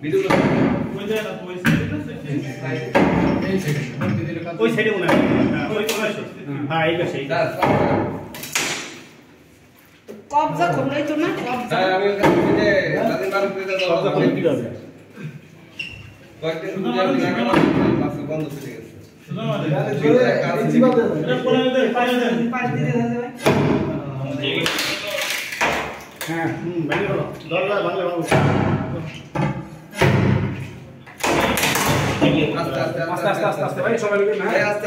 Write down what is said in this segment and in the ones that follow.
video ওই জায়গা ওই সাইডে ওই সাইডে মনে হয় ওই পাশে হ্যাঁ এই পাশে কবজা করলেই তো না কবজা আমি কাছে দাদিন বার করে দাও কবজা করে কি হবে কয়েকদিন পূজা দিন আগে পাঁচ বন্ধ হয়ে গেছে হ্যাঁ ভাই হলো দরজা ভাঙলে ভাঙো আস্তে ভাই সবাই লোক না আস্তে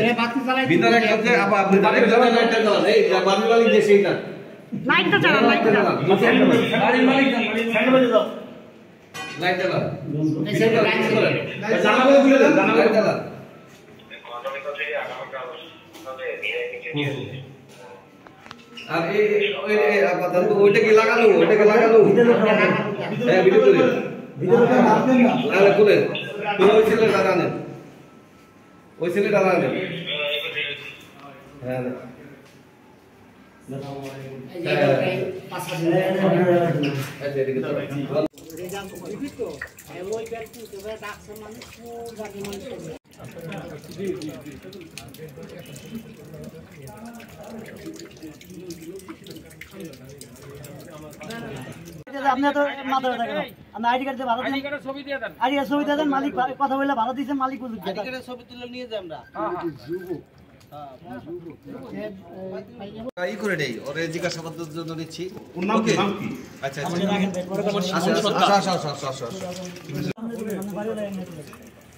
এ বাতি জ্বালাই ভিতরে কাছে আপনি বাড়ির জ্বালাই লাইটটা জ্বালান এই বাড়ির মালিক যে সেইটা লাইটটা জ্বালান লাইটটা বাড়ির মালিক সাইকেল বাজে দাও লাইট জ্বালান এই সাইডে লাইট জ্বালান জানালা খুলে দেন জানালা জ্বালান আর এই আপাতত ওইটা কি লাগানো হ্যাঁ ভিডিও করে ভিডিওটা মারবেন না আরে খুলে তুমি ওই ছেলেটা আনেন ওই ছেলেটা আনেন হ্যাঁ আপনার তো মাথা ব্যথা কেন আপনি আইডি কার্ড দিয়ে ভালো দিন, আইডি কার্ডের ছবি দিয়ে দেন মালিক কথা বলে ভালো দিয়েছে মালিক বুঝুক আইডি কার্ডের ছবি তুলে নিয়ে যাই আমরা এই করে দেই ওরে জিজ্ঞাসাবাদের জন্য নিচ্ছি ওকে আচ্ছা আচ্ছা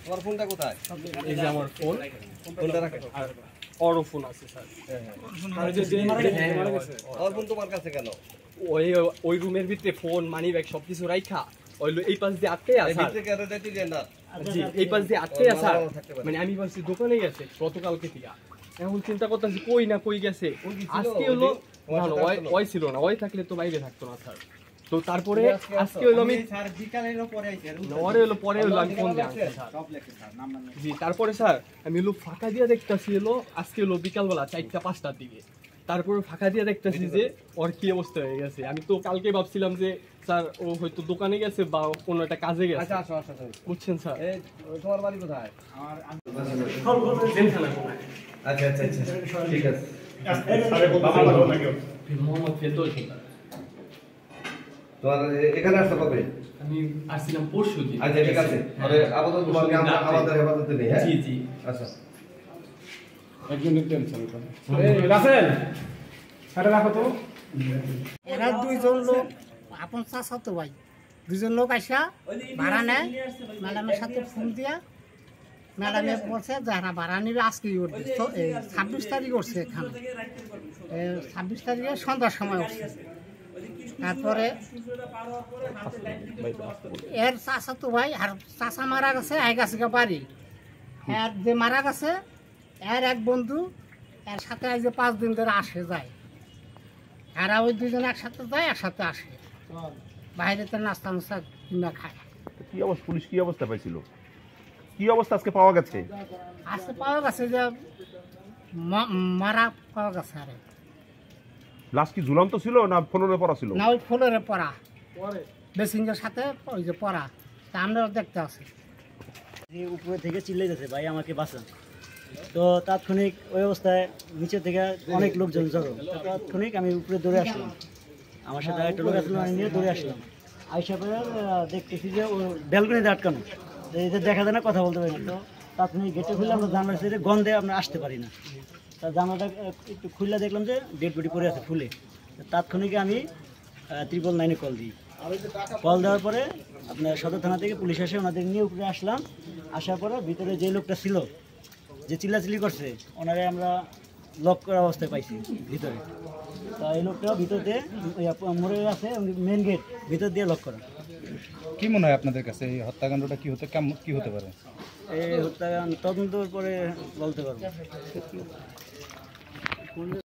তোমার ফোনটা কোথায় এই যে আমার ফোন ফোনটা রাখো আর ওরও ফোন আছে স্যার আর যে মারা গেছে ওর ফোন তোমার কাছে কেন ওই রুমের ভিতরে ফোন মানি ব্যাগ সবকিছু রাইখা ওই এই পাশ দিয়ে আটকে আছে ভিতরে কেন যাইতে দেন না জি এই পাশ দিয়ে আটকে আছে মানে আমি ভাবছি দোকানে গেছে গতকালকে থেকে এখন চিন্তা করতেছি কই না কই গেছে আজকে হলো ভালো ওই ছিল না ওই থাকলে তো বাইরে থাকতো না স্যার তো তারপরে আজকে হলো আমি স্যার বিকালের পরে আইছি পরে হলো আমি ফোন দিয়ে আনছি স্যার সব লেখে স্যার নাম জি তারপরে স্যার আমি হলো ফাঁকা দিয়ে দেখতেছি হলো আজকে হলো বিকালবেলা 4টা-5টার দিকে তারপরে ফাঁকা দিয়ে দেখতেছি যে ওর কি অবস্থা হয়ে গেছে আমি তো কালকে ভাবছিলাম যে স্যার ও হয়তো দোকানে গেছে বা কোনো একটা কাজে গেছে আচ্ছা আসো বুঝছেন স্যার এই তোমার বাড়ি কোথায় আমার আচ্ছা ঠিক আছে মোহাম্মদ ফেরদৌস তোমার এখানে আসতে পারবে আমি আসছিলাম পরশু দিন আচ্ছা ঠিক আছে আরে আপাতত তোমাকে আমরা আমাদের হেফাজতে নেই হ্যাঁ জি আচ্ছা একজনের টেনশন করে এই রাসেল আরে রাখো তো এরা দুইজন লোক আপন চাচাতো ভাই দুইজন লোক আইসা ভাড়া নেয় ম্যাডামের সাথে ফোন দিয়া ম্যাডামে বলছে যারা ভাড়া নিবে আজকে 26 তারিখ উঠছে এখানে 26 তারিখে সন্ধ্যার সময় উঠছে তারপরে এর চাচাতো ভাই আর চাচা মারা গেছে গাছে বাড়ি এর যে মারা গেছে এর এক বন্ধু এর সাথে আজ 5 দিন ধরে আসে যায় এরা ওই দুজন একসাথে যায় একসাথে আসে বাইরেতে নাস্তা মাস্তা কিনা খায় কি অবস্থা পুলিশ কি অবস্থা পাইছিল কি অবস্থা আজকে পাওয়া গেছে আজকে পাওয়া গেছে যে মারা পাওয়া গেছে আরে লাশ কি ঝুলন্ত ছিল না ফোনের পড়া ছিল না ওই ফ্লোরে পড়া বেসিংয়ের সাথে ওই যে পড়া তা আমরা দেখতে আছি উপরে থেকে চিল্লাই যাচ্ছে ভাই আমাকে বাঁচান তো তাৎক্ষণিক ওই অবস্থায় নিচে থেকে অনেক লোকজন জড়ো তাৎক্ষণিক আমি উপরে দৌড়ে আসলাম আমার সাথে একটা লোক আসলো আমি নিয়ে দৌড়ে আসলাম আইসা পরে দেখতেছি যে ও ব্যালকনিতে আটকানো এদের দেখা যায় না কথা বলতে পারি না তো তাৎক্ষণিক গেটে খুললে আমরা জানলার সাইডে গন্ধে আমরা আসতে পারি না তা জানলাটা একটু খুললে দেখলাম যে ডেড বডি পড়ে আছে ফুলে তাৎক্ষণিক আমি 999-এ কল দিই কল দেওয়ার পরে আপনার সদর থানা থেকে পুলিশ আসে ওনাদের নিয়ে উপরে আসলাম আসার পরে ভিতরে যে লোকটা ছিল যে চিল্লাচিল্লি করছে ওনারে আমরা লক করা অবস্থায় পাইছি ভিতরে তা এই লোকটাও ভিতর দিয়ে মরে আছে মেন গেট ভিতর দিয়ে লক করা কি মনে হয় আপনাদের কাছে এই হত্যাকাণ্ডটা কি হতে পারে এই হত্যাকাণ্ড তদন্তের পরে বলতে পারবো